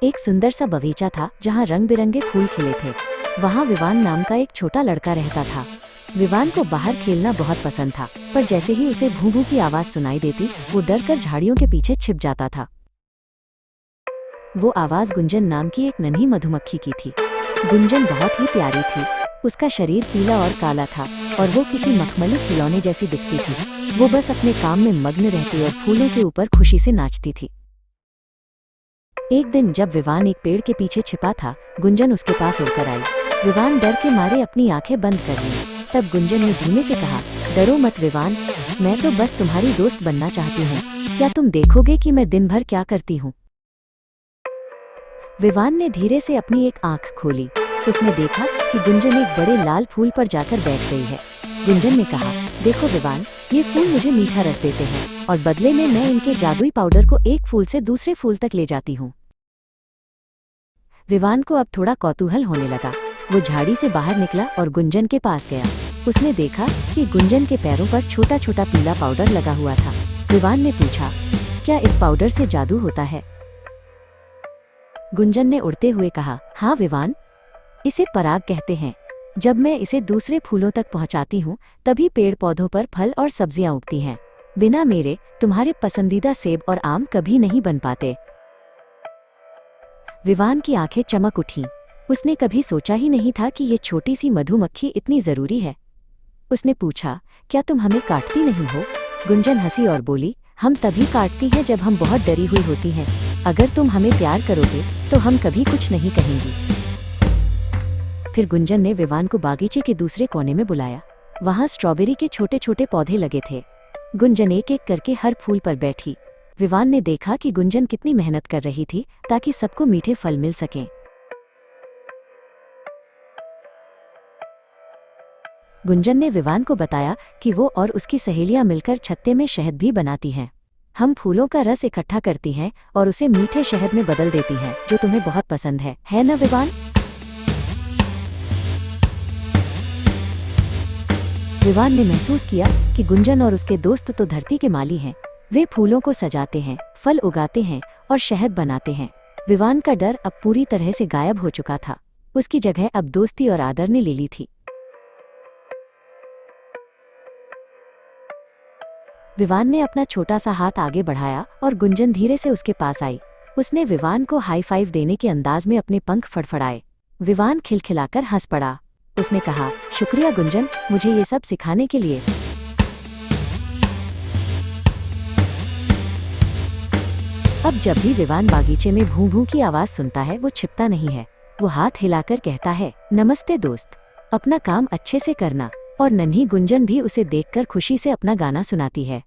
एक सुंदर सा बगीचा था जहाँ रंग बिरंगे फूल खिले थे। वहाँ विवान नाम का एक छोटा लड़का रहता था। विवान को बाहर खेलना बहुत पसंद था, पर जैसे ही उसे भू भू की आवाज सुनाई देती, वो डर कर झाड़ियों के पीछे छिप जाता था। वो आवाज गुंजन नाम की एक नन्ही मधुमक्खी की थी। गुंजन बहुत ही प्यारी थी। उसका शरीर पीला और काला था और वो किसी मखमली खिलौने जैसी दिखती थी। वो बस अपने काम में मग्न रहती और फूलों के ऊपर खुशी से नाचती थी। एक दिन जब विवान एक पेड़ के पीछे छिपा था, गुंजन उसके पास उड़कर आई। विवान डर के मारे अपनी आंखें बंद कर ली। तब गुंजन ने धीमे से कहा, डरो मत विवान, मैं तो बस तुम्हारी दोस्त बनना चाहती हूँ। क्या तुम देखोगे कि मैं दिन भर क्या करती हूँ? विवान ने धीरे से अपनी एक आंख खोली। उसने देखा कि गुंजन एक बड़े लाल फूल पर जाकर बैठ गई है। गुंजन ने कहा, देखो विवान, ये फूल मुझे मीठा रस देते हैं और बदले में मैं इनके जादुई पाउडर को एक फूल से दूसरे फूल तक ले जाती हूँ। विवान को अब थोड़ा कौतूहल होने लगा। वो झाड़ी से बाहर निकला और गुंजन के पास गया। उसने देखा कि गुंजन के पैरों पर छोटा छोटा पीला पाउडर लगा हुआ था। विवान ने पूछा, क्या इस पाउडर से जादू होता है? गुंजन ने उड़ते हुए कहा, हाँ विवान, इसे पराग कहते हैं। जब मैं इसे दूसरे फूलों तक पहुंचाती हूँ, तभी पेड़ पौधों पर फल और सब्जियां उगती हैं। बिना मेरे तुम्हारे पसंदीदा सेब और आम कभी नहीं बन पाते। विवान की आंखें चमक उठीं। उसने कभी सोचा ही नहीं था कि ये छोटी सी मधुमक्खी इतनी जरूरी है। उसने पूछा, क्या तुम हमें काटती नहीं हो? गुंजन हंसी और बोली, हम तभी काटती हैं जब हम बहुत डरी हुई होती हैं। अगर तुम हमें प्यार करोगे तो हम कभी कुछ नहीं कहेंगी। फिर गुंजन ने विवान को बागीचे के दूसरे कोने में बुलाया। वहाँ स्ट्रॉबेरी के छोटे छोटे पौधे लगे थे। गुंजन एक एक करके हर फूल पर बैठी। विवान ने देखा कि गुंजन कितनी मेहनत कर रही थी ताकि सबको मीठे फल मिल सकें। गुंजन ने विवान को बताया कि वो और उसकी सहेलियां मिलकर छत्ते में शहद भी बनाती हैं। हम फूलों का रस इकट्ठा करती हैं और उसे मीठे शहद में बदल देती हैं, जो तुम्हें बहुत पसंद है ना विवान? विवान ने महसूस किया कि गुंजन और उसके दोस्त तो धरती के माली हैं। वे फूलों को सजाते हैं, फल उगाते हैं और शहद बनाते हैं। विवान का डर अब पूरी तरह से गायब हो चुका था। उसकी जगह अब दोस्ती और आदर ने ले ली थी। विवान ने अपना छोटा सा हाथ आगे बढ़ाया और गुंजन धीरे से उसके पास आई। उसने विवान को हाई फाइव देने के अंदाज में अपने पंख फड़फड़ाए। विवान खिलखिलाकर हंस पड़ा। उसने कहा, शुक्रिया गुंजन, मुझे ये सब सिखाने के लिए। अब जब भी विवान बागीचे में भू भू की आवाज सुनता है, वो छिपता नहीं है। वो हाथ हिलाकर कहता है, नमस्ते दोस्त, अपना काम अच्छे से करना। और नन्ही गुंजन भी उसे देखकर खुशी से अपना गाना सुनाती है।